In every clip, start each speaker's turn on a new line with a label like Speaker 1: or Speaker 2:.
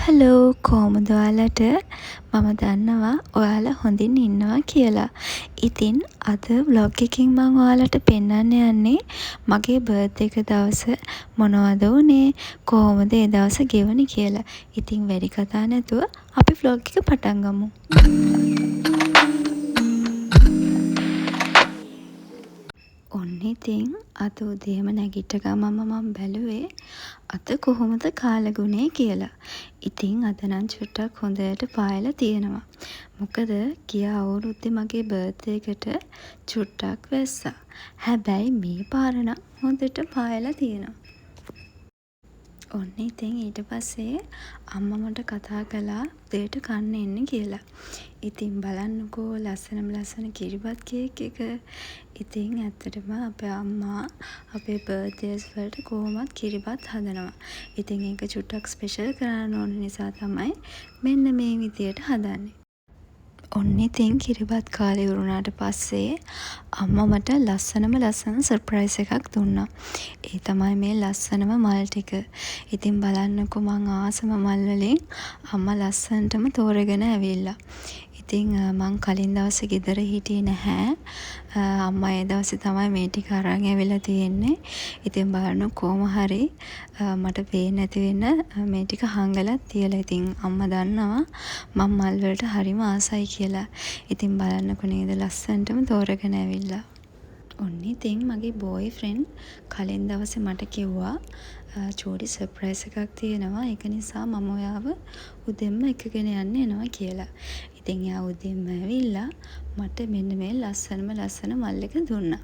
Speaker 1: Hello කොහොමද ඔයාලට මම දන්නවා ඔයාලා හොඳින් ඉන්නවා කියලා. ඉතින් අද ව්ලොග් එකකින් මම ඔයාලට පෙන්වන්න යන්නේ මගේ බර්ත්ඩේ එක දවස මොනවද වුනේ කොහොමද ඒ දවස ගෙවුනේ කියලා. ඉතින් වැඩි කතා නැතුව අපි ව්ලොග් එක පටන් ගමු. ඔන්න ඉතින් අද උදේම නැගිට ගමම මම බැලුවේ අද කොහොමද කාලගුණේ කියලා. ඉතින් අද නම් චුට්ටක් හොඳට පායලා තියෙනවා. මොකද ගිය අවුරුද්දේ මගේ බර්ත්ඩේ එකට චුට්ටක් වැස්සා. හැබැයි මේ පාර නම් හොඳට පායලා තියෙනවා. ඔන්න ඉතින් ඊට පස්සේ අම්මා මට කතා කළා උදේට කන්න එන්න කියලා. ඉතින් බලන්නකෝ ලස්සන කිරිබත් කේක් එක. ඉතින් ඇත්තටම අපේ අම්මා අපේ බර්ත්ඩේස් වලට කොහොමත් කිරිබත් හදනවා. ඉතින් ඒක චුට්ටක් ස්පෙෂල් කරන්න ඕන නිසා තමයි මෙන්න මේ විදියට හදන්නේ. ඔන්න ඉතින් කිරිබත් කාලේ ඉවරුනාට පස්සේ අම්මා මට ලස්සන සර්ප්‍රයිස් එකක් දුන්නා. ඒ තමයි මේ ලස්සනම මල් ටික. ඉතින් බලන්නකෝ මං ආසම මල් වලින් අම්මා ලස්සනටම තෝරගෙන ඇවිල්ලා. ඉතින් මං කලින් දවසේ ගෙදර හිටියේ නැහැ. අම්මා ඒ දවසේ තමයි මේ ටික අරන් ඇවිල්ලා තියෙන්නේ. ඉතින් බලන්න කොහොම හරි මට පේන්නේ නැති වෙන්න මේ ටික හංගලා තියලා. ඉතින් අම්මා දන්නවා මම මල් වලට හරිම ආසයි කියලා. ඉතින් බලන්නකෝ නේද ලස්සනටම තෝරගෙන ඇවිල්ලා. ඔන්න ඉතින් මගේ බෝයි ෆ්‍රෙන්ඩ් කලින් දවසේ මට කිව්වා චූටි සර්ප්‍රයිස් එකක් තියෙනවා. ඒක නිසා මම ඔයාව උදෙන්ම එකගෙන යන්න එනවා කියලා. ඉතින් එයා උදෙන්ම ඇවිල්ලා මට මෙන්න මේ ලස්සන මල් එක දුන්නා.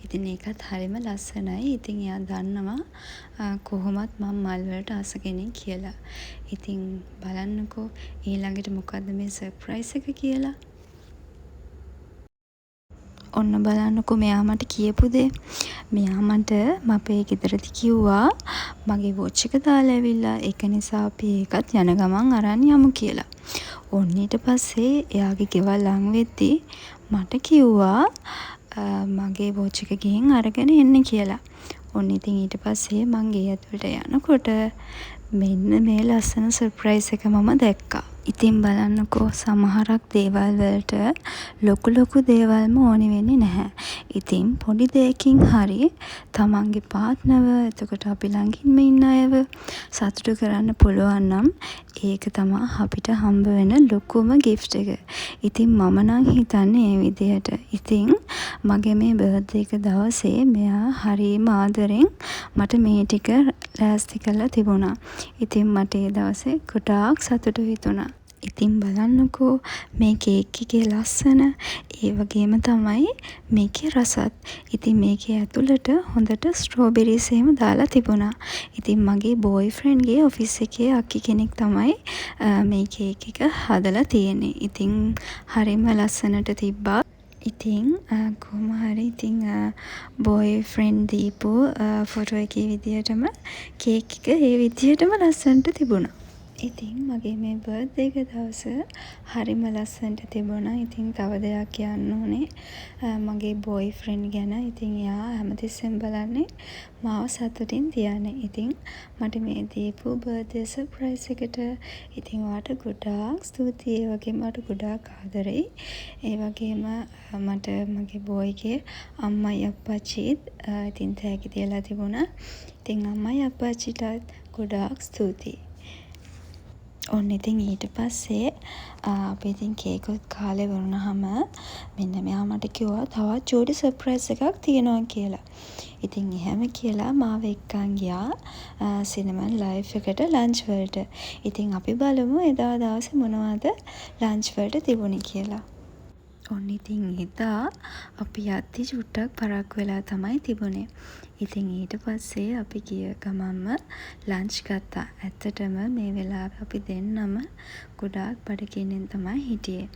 Speaker 1: ඉතින් ඒකත් හරිම ලස්සනයි. ඉතින් එයා දන්නවා කොහොමත් මම මල් වලට ආස කෙනෙක් කියලා. ඉතින් බලන්නකෝ ඊළඟට මොකද්ද මේ සර්ප්‍රයිස් එක කියලා. ඔන්න බලන්නකෝ මෙයා මට කියපු දේ. මෙයා මට අපේ ගෙදරදී කිව්වා මගේ වොච් එක දාලා ඇවිල්ලා ඒක නිසා අපි ඒකත් යන ගමන් අරන් යමු කියලා. ඔන්න ඊට පස්සේ එයාගේ ගෙවල් ලං වෙද්දී මට කිව්වා මගේ වොච් එක ගිහින් අරගෙන එන්න කියලා. ඔන්න ඉතින් ඊට පස්සේ මං ගේ ඇතුළට යනකොට මෙන්න මේ ලස්සන සර්ප්‍රයිස් එක මම දැක්කා. ඉතින් බලන්නකෝ සමහරක් දේවල් වලට ලොකු දේවල්ම ඕනි වෙන්නේ නැහැ. ඉතින් පොඩි දෙයකින් හරි තමන්ගේ පාර්ට්නර්ව එතකොට අපි ළඟින්ම ඉන්න අයව සතුටු කරන්න පුළුවන් නම් ඒක තමයි අපිට හම්බ වෙන ලොකුම ගිෆ්ට් එක. ඉතින් මම නම් හිතන්නේ ඒ විදිහට. ඉතින් මගේ මේ බර්ත්ඩේ එක දවසේ මෙයා හරිම ආදරෙන් මට මේ ටික ලෑස්ති කරලා තිබුණා. ඉතින් මට ඒ දවසේ ගොඩාක් සතුටු හිතුණා. ඉතින් බලන්නකෝ මේ කේක් එකේ ලස්සන ඒ වගේම තමයි මේකේ රසත්. ඉතින් මේකේ ඇතුළට හොඳට ස්ට්‍රෝබෙරිස් එහෙම දාලා තිබුණා. ඉතින් මගේ බෝයි ෆ්‍රෙන්ඩ්ගේ ඔෆිස් එකේ අක්කි කෙනෙක් තමයි මේ කේක් එක හදලා තියෙන්නේ. ඉතින් හරිම ලස්සනට තිබ්බා. ඉතින් කොහොම හරි ඉතින් බෝයි ෆ්‍රෙන්ඩ් දීපු ෆොටෝ එකේ විදියටම කේක් එක ඒ විදියටම ලස්සනට තිබුණා. ඉතින් මගේ මේ බර්ත්ඩේ එක දවස හරිම ලස්සනට තිබුණා. ඉතින් තව දෙයක් කියන්න ඕනේ මගේ බෝයි ෆ්‍රෙන්ඩ් ගැන. ඉතින් එයා හැමතිස්සෙම බලන්නේ මාව සතුටින් තියන්නේ. ඉතින් මට මේ දීපු බර්ත්ඩේ සර්ප්‍රයිස් එකට ඉතින් ඔයාට ගොඩාක් ස්තුතියි. ඒ වගේම ඔයාට ගොඩාක් ආදරෙයි. ඒ වගේම මට මගේ බෝයිගේ අම්මයි අප්පච්චිත් ඉතින් තෑගි දීලා තිබුණා. ඉතින් අම්මයි අප්පච්චිටත් ගොඩාක් ස්තුතියි. ඔන්න ඉතින් ඊට පස්සේ අපි ඉතින් කේකුත් කාලේ වුණාම මෙන්න මෙයා මට කිව්වා තවත් චූටි සර්ප්‍රයිස් එකක් තියෙනවා කියලා. ඉතින් එහෙම කියලා මාව එක්කන් ගියා සිනමන් ලයිෆ් එකට ලන්ච් වලට. ඉතින් අපි බලමු එදා දවසේ මොනවද ලන්ච් වලට තිබුණේ කියලා. ඔන්න ඉතින් එදා අපි යද්දි චුට්ටක් පරක්කු වෙලා තමයි තිබුණේ. ඉතින් ඊට පස්සේ අපි ගිය ගමන්ම ලන්ච් ගත්තා. ඇත්තටම මේ වෙලාවේ අපි දෙන්නම ගොඩාක් බඩගින්නෙන් තමයි හිටියේ.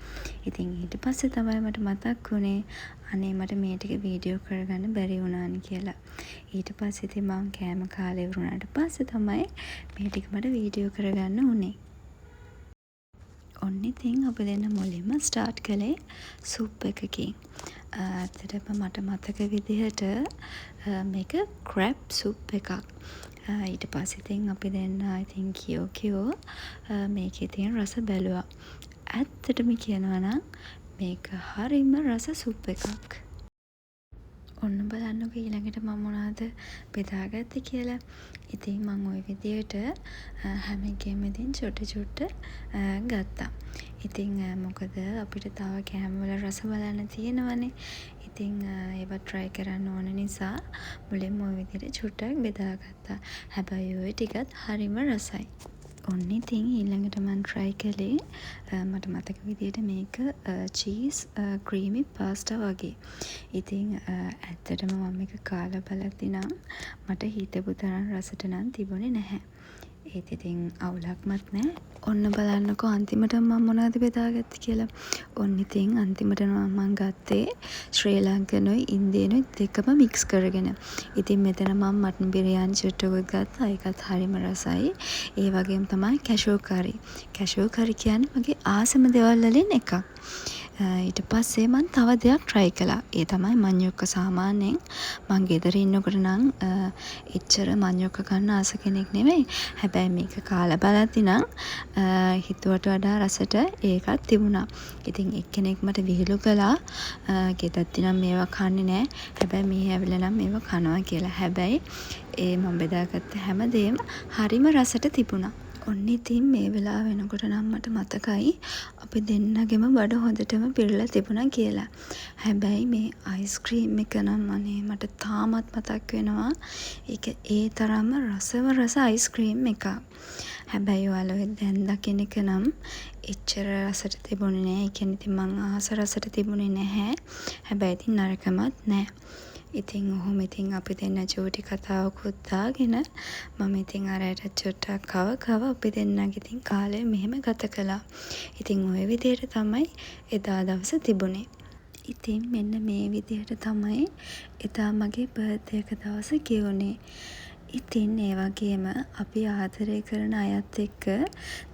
Speaker 1: ඉතින් ඊට පස්සේ තමයි මට මතක් වුණේ අනේ මට මේ ටික වීඩියෝ කරගන්න බැරි වුණානේ කියලා. ඊට පස්සේ ඉතින් මම කෑම කාලේ වුණාට පස්සේ තමයි මේ ටික මට වීඩියෝ කරගන්න උනේ. ඔන්න ඉතින් අපි දෙන්න මුලින්ම ස්ටාර්ට් කළේ සුප් එකකින්. ඇත්තටම මට මතක විදිහට මේක ක්‍රැබ් සුප් එකක්. ඊට පස්සේ ඉතින් අපි දෙන්න ඉතින් කියෝ මේකේ තියෙන රස බැලුවා. ඇත්තටම කියනවා නම් මේක හරිම රස සුප් එකක්. ඔන්න බලන්නකෝ ඊළඟට මම මොනවද බෙදාගත්තේ කියලා. ඉතින් මම ওই විදියට හැම එකෙම ඉතින් චුට්ට ගත්තා. ඉතින් මොකද අපිට තව කෑම වල රස බලන්න තියෙනවනේ. ඉතින් ඒවා try කරන්න ඕන නිසා මුලින්ම ওই විදියට චුට්ටක් බෙදාගත්තා. හැබැයි ওই ටිකත් හරිම රසයි. ඔන්න ඉතින් ඊළඟට මම try කළේ මට මතක විදියට මේක cheese creamy pasta වගේ. ඉතින් ඇත්තටම මම මේක කාලා බලද්දි නම් මට හිතපු තරම් රසට නම් තිබුණේ නැහැ. ඒත් ඉතින් අවුලක්වත් නැහැ. ඔන්න බලන්නකෝ අන්තිමට මම මොනවද බෙදාගත්තේ කියලා. ඔන්න ඉතින් අන්තිමට මම ගත්තේ ශ්‍රී ලංකනුයි ඉන්දියනුයි දෙකම mix කරගෙන. ඉතින් මෙතන මම මටන් බිරියානි චුට්ටකුත් ගත්තා. ඒකත් හරිම රසයි. ඒ වගේම තමයි කැෂූ කරි. කැෂූ කරි කියන්නේ මගේ ආසම දේවල් වලින් එකක්. ඊට පස්සේ මම තව දෙයක් try කළා. ඒ තමයි මඤ්ඤොක්ක. සාමාන්‍යයෙන් මං ගෙදර ඉන්නකොට නම් එච්චර මඤ්ඤොක්ක ගන්න ආස කෙනෙක් නෙවෙයි. හැබැයි මේක කාලා බලද්දි නම් හිතුවට වඩා රසට ඒකත් තිබුණා. ඉතින් එක්කෙනෙක් මට විහිළු කළා ගෙදරදී නම් මේවා කන්නේ නැහැ. හැබැයි මේ ඇවිල්ලා නම් මේවා කනවා කියලා. හැබැයි ඒ මම බෙදාගත්ත හැමදේම හරිම රසට තිබුණා. ඔන්න ඉතින් මේ වෙලාව වෙනකොට නම් මට මතකයි අපි දෙන්නගෙම බඩ හොඳටම පිරලා තිබුණා කියලා. හැබැයි මේ අයිස්ක්‍රීම් එක නම් අනේ මට තාමත් මතක් වෙනවා. ඒක ඒ තරම්ම රස අයිස්ක්‍රීම් එකක්. හැබැයි ඔයාලා දැන් දකින්න එක නම් එච්චර රසට තිබුණේ නෑ. ඒ කියන්නේ ඉතින් මං ආස රසට තිබුණේ නැහැ. හැබැයි ඉතින් නරකමත් නෑ. ඉතින් ඔහොම ඉතින් අපි දෙන්න චූටි කතාවකුත් දාගෙන මම ඉතින් අර අයට චුට්ටක් කව අපි දෙන්නගේ ඉතින් කාලය මෙහෙම ගත කළා. ඉතින් ওই විදිහට තමයි එදා දවස තිබුණේ. ඉතින් මෙන්න මේ විදිහට තමයි එදා මගේ බර්ත්ඩේ එක දවස ගෙවුනේ. ඉතින් ඒ වගේම අපි ආදරය කරන අයත් එක්ක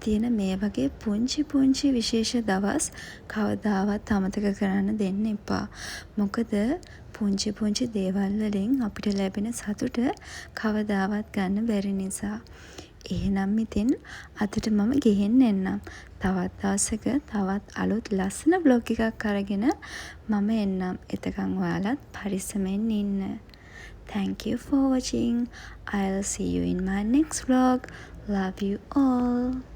Speaker 1: තියෙන මේ වගේ පුංචි විශේෂ දවස් කවදාවත් අමතක කරන්න දෙන්න එපා. මොකද පුංචි දේවල් වලින් අපිට ලැබෙන සතුට කවදාවත් ගන්න බැරි නිසා. එහෙනම් ඉතින් අදට මම ගෙහෙන්න එන්නම්. තවත් දවසක තවත් අලුත් ලස්සන vlog එකක් අරගෙන මම එන්නම්. එතකන් ඔයාලත් පරිස්සමෙන් ඉන්න. Thank you for watching. I'll see you in my next vlog. Love you all.